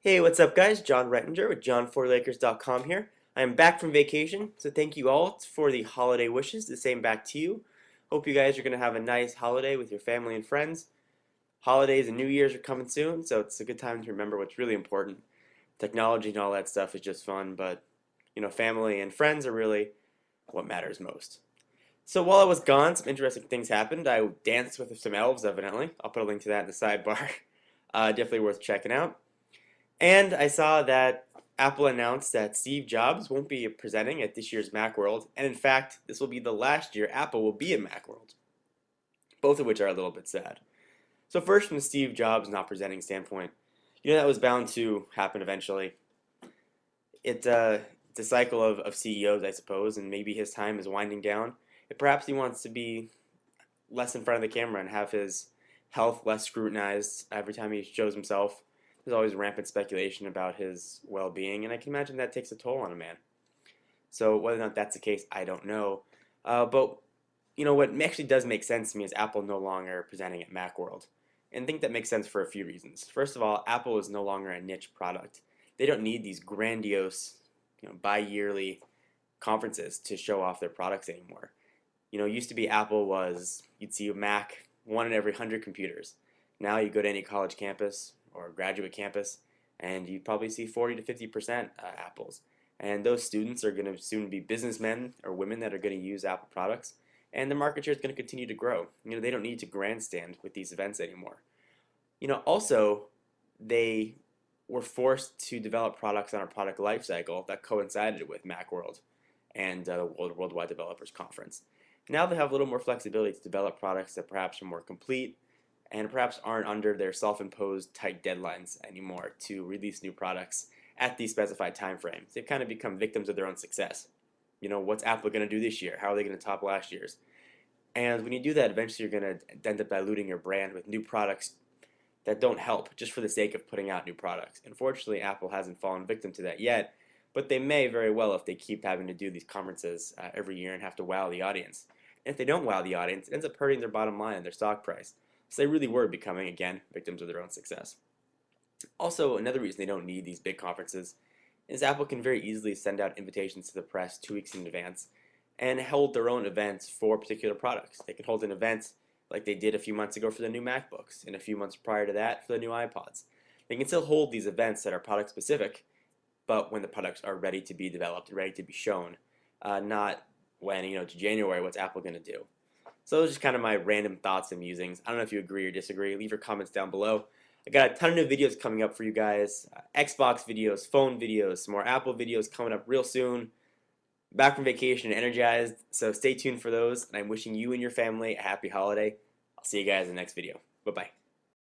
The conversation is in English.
Hey, what's up, guys? John Rettinger with John4Lakers.com here. I am back from vacation, so thank you all for the holiday wishes. The same back to you. Hope you guys are going to have a nice holiday with your family and friends. Holidays and New Year's are coming soon, so it's a good time to remember what's really important. Technology and all that stuff is just fun, but family and friends are really what matters most. So while I was gone, some interesting things happened. I danced with some elves, evidently. I'll put a link to that in the sidebar. Definitely worth checking out. And I saw that Apple announced that Steve Jobs won't be presenting at this year's Macworld, and in fact, this will be the last year Apple will be at Macworld, both of which are a little bit sad. So first, from the Steve Jobs not presenting standpoint, that was bound to happen eventually. It's a cycle of CEOs, I suppose, and maybe his time is winding down. And perhaps he wants to be less in front of the camera and have his health less scrutinized every time he shows himself. There's always rampant speculation about his well-being, and I can imagine that takes a toll on a man. So whether or not that's the case, I don't know. But what actually does make sense to me is Apple no longer presenting at Macworld, and I think that makes sense for a few reasons. First of all, Apple is no longer a niche product. They don't need these grandiose, bi-yearly conferences to show off their products anymore. It used to be Apple was you'd see a Mac one in every 100 computers. Now you go to any college campus or graduate campus, and you probably see 40 to 50% Apples. And those students are going to soon be businessmen or women that are going to use Apple products, and the market share is going to continue to grow. They don't need to grandstand with these events anymore. Also, they were forced to develop products on a product lifecycle that coincided with Macworld and the Worldwide Developers Conference. Now they have a little more flexibility to develop products that perhaps are more complete and perhaps aren't under their self-imposed tight deadlines anymore to release new products at these specified time frames. They've kind of become victims of their own success. What's Apple going to do this year? How are they going to top last year's? And when you do that, eventually you're going to end up diluting your brand with new products that don't help just for the sake of putting out new products. Unfortunately, Apple hasn't fallen victim to that yet, but they may very well if they keep having to do these conferences every year and have to wow the audience. And if they don't wow the audience, it ends up hurting their bottom line and their stock price. So they really were becoming, again, victims of their own success. Also, another reason they don't need these big conferences is Apple can very easily send out invitations to the press 2 weeks in advance and hold their own events for particular products. They can hold an event like they did a few months ago for the new MacBooks and a few months prior to that for the new iPods. They can still hold these events that are product specific, but when the products are ready to be developed and ready to be shown, not when, to January, what's Apple going to do? So those are just kind of my random thoughts and musings. I don't know if you agree or disagree. Leave your comments down below. I got a ton of new videos coming up for you guys. Xbox videos, phone videos, some more Apple videos coming up real soon. Back from vacation and energized, so stay tuned for those. And I'm wishing you and your family a happy holiday. I'll see you guys in the next video. Bye-bye.